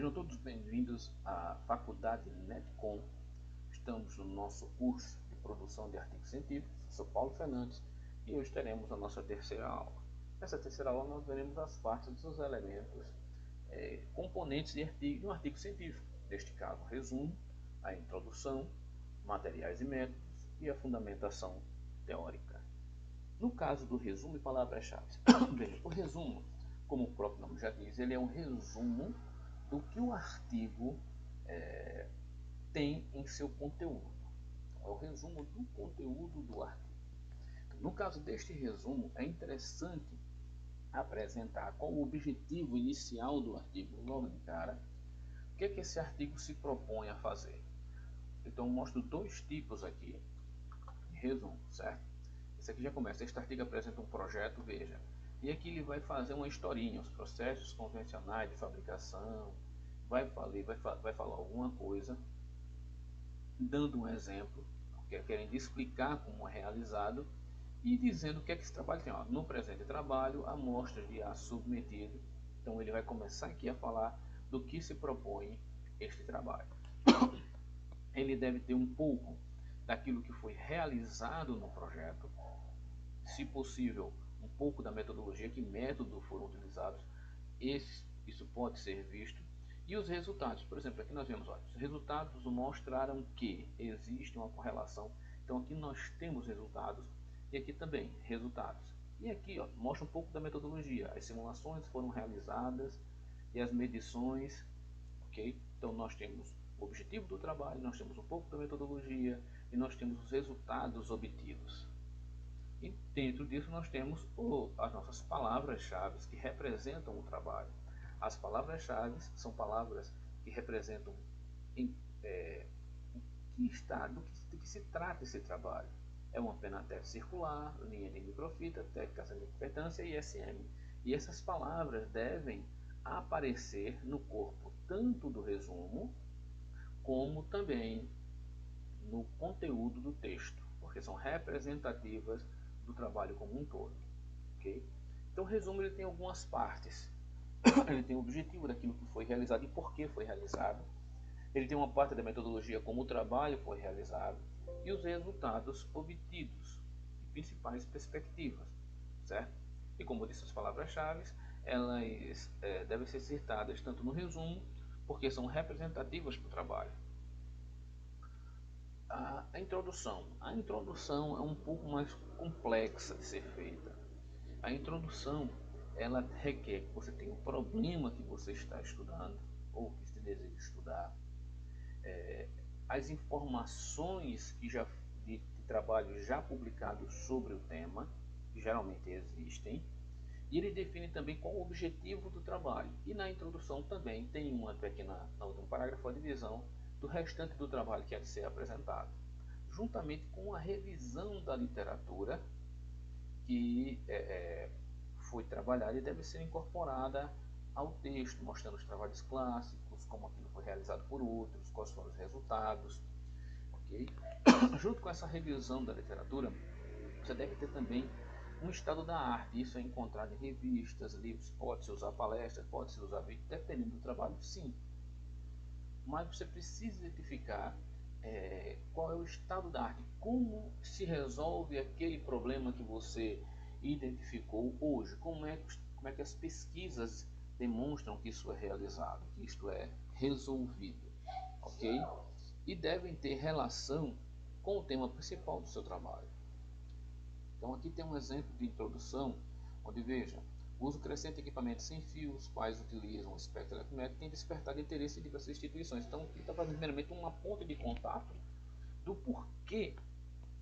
Sejam todos bem-vindos à Faculdade Netcom. Estamos no nosso curso de produção de artigos científicos. Sou Paulo Fernandes e hoje teremos a nossa terceira aula. Nessa terceira aula nós veremos as partes dos elementos componentes de um artigo científico. Neste caso, o resumo, a introdução, materiais e métodos e a fundamentação teórica. No caso do resumo e palavras-chave, veja, o resumo, como o próprio nome já diz, ele é um resumo do que o artigo tem em seu conteúdo. É o resumo do conteúdo do artigo. No caso deste resumo, é interessante apresentar qual o objetivo inicial do artigo, logo de cara. O que é que esse artigo se propõe a fazer? Então, eu mostro dois tipos aqui de resumo, certo? Esse aqui já começa. Este artigo apresenta um projeto, veja. E aqui ele vai fazer uma historinha, os processos convencionais de fabricação, vai falar alguma coisa, dando um exemplo, querendo explicar como é realizado e dizendo o que é que esse trabalho tem. Ó, no presente trabalho, amostras de aço submetido. Então ele vai começar aqui a falar do que se propõe este trabalho. Ele deve ter um pouco daquilo que foi realizado no projeto, se possível, um pouco da metodologia, que métodos foram utilizados, isso pode ser visto, e os resultados. Por exemplo, aqui nós vemos, olha, os resultados mostraram que existe uma correlação. Então aqui nós temos resultados e aqui também resultados. E aqui ó, mostra um pouco da metodologia. As simulações foram realizadas e as medições, ok? Então nós temos o objetivo do trabalho, nós temos um pouco da metodologia e nós temos os resultados obtidos. E dentro disso nós temos as nossas palavras-chave que representam o trabalho. As palavras-chave são palavras que representam do que se trata esse trabalho. É uma pena teste circular, linha de microfita, técnica de impedância e SM. E essas palavras devem aparecer no corpo tanto do resumo, como também no conteúdo do texto, porque são representativas do trabalho como um todo. Okay? Então o resumo ele tem algumas partes. Ele tem o objetivo daquilo que foi realizado e por que foi realizado. Ele tem uma parte da metodologia como o trabalho foi realizado e os resultados obtidos e principais perspectivas, certo? E como eu disse, as palavras-chave, elas devem ser citadas tanto no resumo, porque são representativas para o trabalho. A introdução é um pouco mais complexa de ser feita. A introdução ela requer que você tenha um problema que você está estudando ou que você deseja estudar, as informações de trabalho já publicados sobre o tema, que geralmente existem, e ele define também qual o objetivo do trabalho. E na introdução também tem uma pequena, no último parágrafo, a divisão do restante do trabalho que há de ser apresentado, juntamente com a revisão da literatura que foi trabalhada e deve ser incorporada ao texto, mostrando os trabalhos clássicos, como aquilo foi realizado por outros, quais foram os resultados. Okay? Junto com essa revisão da literatura, você deve ter também um estado da arte. Isso é encontrado em revistas, livros, pode-se usar palestras, pode-se usar vídeo, dependendo do trabalho, sim. Mas você precisa identificar qual é o estado da arte, como se resolve aquele problema que você identificou hoje, como é que as pesquisas demonstram que isso é realizado, que isto é resolvido, ok? E devem ter relação com o tema principal do seu trabalho. Então aqui tem um exemplo de introdução, onde veja, o uso crescente de equipamentos sem fios, quais utilizam o espectro eletromagnético, tem despertado interesse em diversas instituições. Então aqui está fazendo primeiramente uma ponte de contato do porquê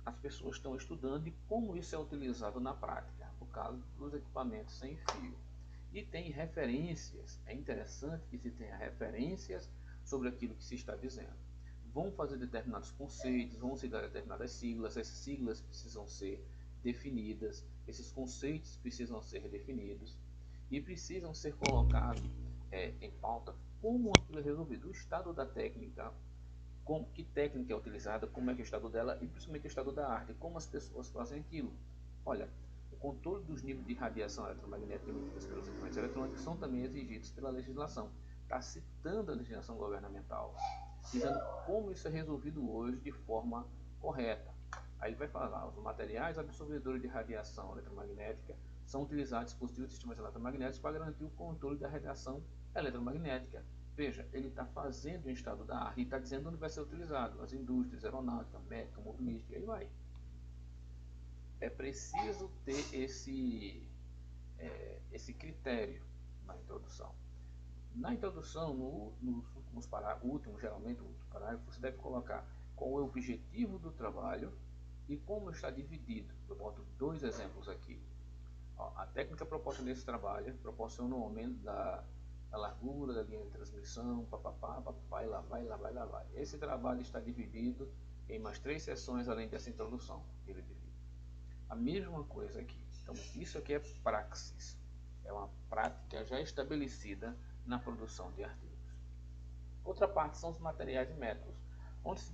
as pessoas estão estudando e como isso é utilizado na prática, no caso dos equipamentos sem fio. E tem referências, é interessante que se tenha referências sobre aquilo que se está dizendo. Vão fazer determinados conceitos, vão se dar determinadas siglas, essas siglas precisam ser definidas, esses conceitos precisam ser definidos e precisam ser colocados em pauta como aquilo é resolvido, o estado da técnica, que técnica é utilizada, como é que é o estado dela e principalmente o estado da arte, como as pessoas fazem aquilo. Olha, o controle dos níveis de radiação eletromagnética emitidas pelos equipamentos eletrônicos são também exigidos pela legislação. está citando a legislação governamental, dizendo como isso é resolvido hoje de forma correta. Aí vai falar, os materiais absorvedores de radiação eletromagnética são utilizados dispositivos de sistemas eletromagnéticos para garantir o controle da radiação eletromagnética. Veja, ele está fazendo um estado da arte e está dizendo onde vai ser utilizado, nas indústrias, aeronáutica, médica, mobilística, aí vai. É preciso ter esse critério na introdução. Na introdução, nos últimos parágrafos, geralmente o último parágrafo, você deve colocar qual é o objetivo do trabalho e como está dividido. Eu boto 2 exemplos aqui. Ó, a técnica proposta nesse trabalho proporciona um aumento da largura da linha de transmissão, papapá, papapá, e lá vai, lá vai, lá vai. Esse trabalho está dividido em mais 3 sessões além dessa introdução. Ele divide. A mesma coisa aqui. Então, isso aqui é praxis. É uma prática já estabelecida na produção de artigos. Outra parte são os materiais e métodos, onde se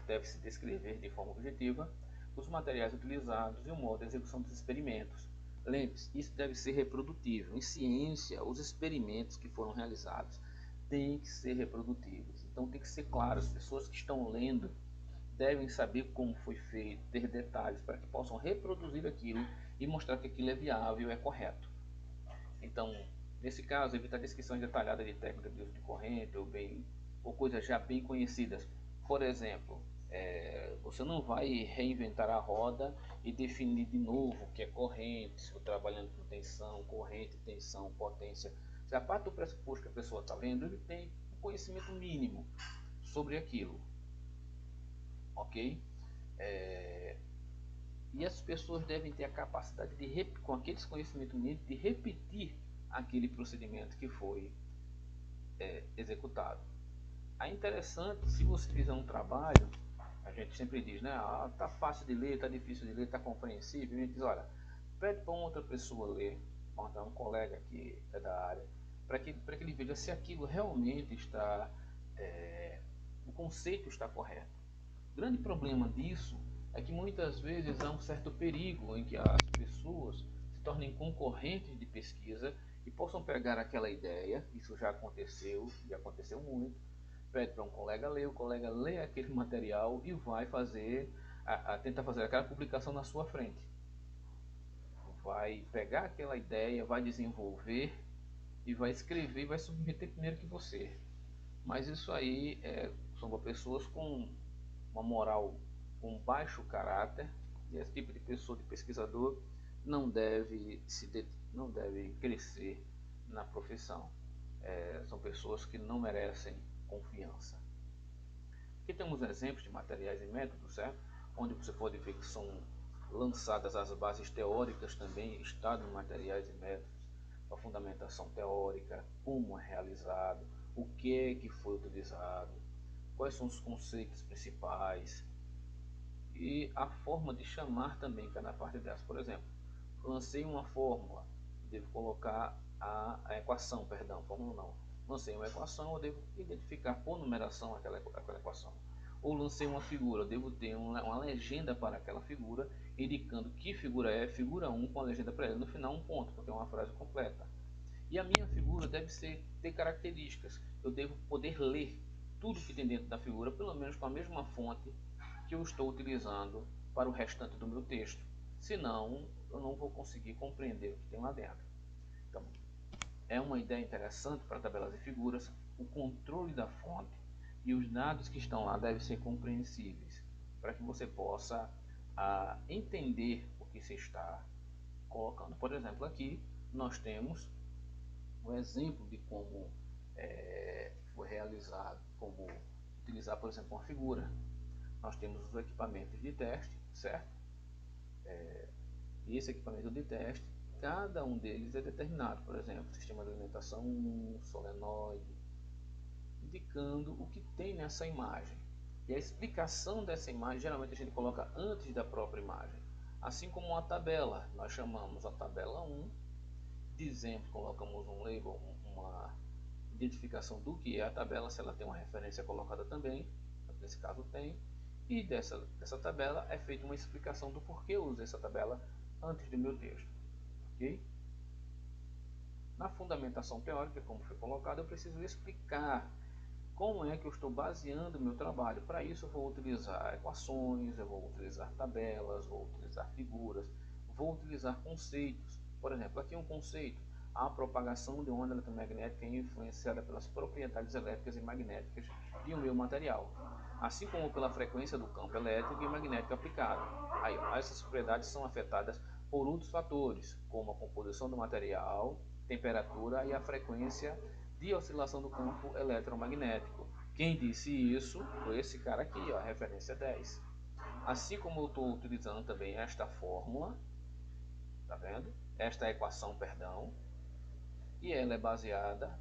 deve-se descrever de forma objetiva os materiais utilizados e o modo de execução dos experimentos. Lembre-se, isso deve ser reprodutível. Em ciência, os experimentos que foram realizados têm que ser reprodutíveis. Então tem que ser claro, as pessoas que estão lendo devem saber como foi feito, ter detalhes para que possam reproduzir aquilo e mostrar que aquilo é viável e é correto. Então, nesse caso, evitar descrições detalhadas de técnicas de uso de corrente ou coisas já bem conhecidas. Por exemplo, você não vai reinventar a roda e definir de novo o que é corrente, se for trabalhando com tensão, corrente, tensão, potência. Se a parte do pressuposto que a pessoa está lendo, ele tem um conhecimento mínimo sobre aquilo. Ok? E as pessoas devem ter a capacidade de, com aqueles conhecimentos mínimos, de repetir aquele procedimento que foi executado. É interessante, se você fizer um trabalho, a gente sempre diz, né? Ah, tá fácil de ler, tá difícil de ler, tá compreensível. A gente diz, olha, pede para outra pessoa ler, para um colega que é da área, para que ele veja se aquilo realmente está, o conceito está correto. O grande problema disso é que muitas vezes há um certo perigo em que as pessoas se tornem concorrentes de pesquisa e possam pegar aquela ideia, isso já aconteceu e aconteceu muito, pede para um colega ler, o colega lê aquele material e vai fazer, tentar fazer aquela publicação na sua frente. Vai pegar aquela ideia, vai desenvolver e vai escrever e vai submeter primeiro que você. Mas isso aí são pessoas com uma moral com baixo caráter, e esse tipo de pessoa, de pesquisador, não deve crescer na profissão. São pessoas que não merecem confiança. Aqui temos exemplos de materiais e métodos, certo? Onde você pode ver que são lançadas as bases teóricas também, estado de materiais e métodos, a fundamentação teórica, como é realizado, o que foi utilizado, quais são os conceitos principais e a forma de chamar também cada parte dessas. Por exemplo, lancei uma fórmula, devo colocar a equação, perdão, fórmula não. Lancei uma equação, eu devo identificar por numeração aquela equação. Ou lancei uma figura, eu devo ter uma legenda para aquela figura, indicando que figura é, figura 1 com a legenda para ela. No final, um ponto, porque é uma frase completa. E a minha figura deve ter características. Eu devo poder ler tudo que tem dentro da figura, pelo menos com a mesma fonte que eu estou utilizando para o restante do meu texto. Senão, eu não vou conseguir compreender o que tem lá dentro. Então, é uma ideia interessante para tabelas e figuras. O controle da fonte e os dados que estão lá devem ser compreensíveis, para que você possa entender o que se está colocando. Por exemplo, aqui nós temos um exemplo de como foi realizado, como utilizar, por exemplo, uma figura. Nós temos os equipamentos de teste, certo? E esse equipamento de teste, cada um deles é determinado, por exemplo, sistema de alimentação 1, solenoide, indicando o que tem nessa imagem. E a explicação dessa imagem, geralmente a gente coloca antes da própria imagem. Assim como uma tabela, nós chamamos a tabela 1, dizendo, colocamos um label, uma identificação do que é a tabela, se ela tem uma referência colocada também, nesse caso tem, e dessa tabela é feita uma explicação do porquê eu usei essa tabela antes do meu texto, ok? Na fundamentação teórica, como foi colocado, eu preciso explicar como é que eu estou baseando o meu trabalho. Para isso eu vou utilizar equações, eu vou utilizar tabelas, vou utilizar figuras, vou utilizar conceitos. Por exemplo, aqui um conceito: a propagação de onda eletromagnética é influenciada pelas propriedades elétricas e magnéticas de um meu material, assim como pela frequência do campo elétrico e magnético aplicado. Aí, essas propriedades são afetadas por outros fatores, como a composição do material, temperatura e a frequência de oscilação do campo eletromagnético. Quem disse isso foi esse cara aqui, ó, referência 10. Assim como eu estou utilizando também esta fórmula, tá vendo? Esta equação, perdão, e ela é baseada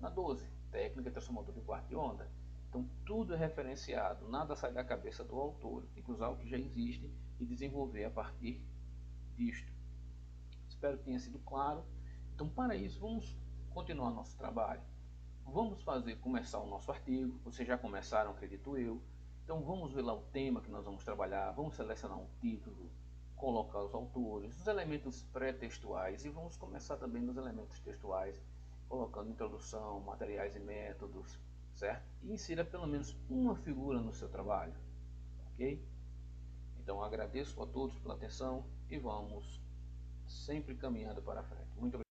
na 12, técnica transformador de quarto de onda. Então tudo é referenciado, nada sai da cabeça do autor, tem que usar o que já existe e desenvolver a partir disto. Espero que tenha sido claro. Então, para isso, vamos continuar nosso trabalho. Vamos começar o nosso artigo. Vocês já começaram, acredito eu. Então vamos ver lá o tema que nós vamos trabalhar. Vamos selecionar um título, colocar os autores, os elementos pré-textuais e vamos começar também nos elementos textuais, colocando introdução, materiais e métodos, certo? E insira pelo menos uma figura no seu trabalho, ok? Então agradeço a todos pela atenção e vamos sempre caminhando para frente. Muito obrigado.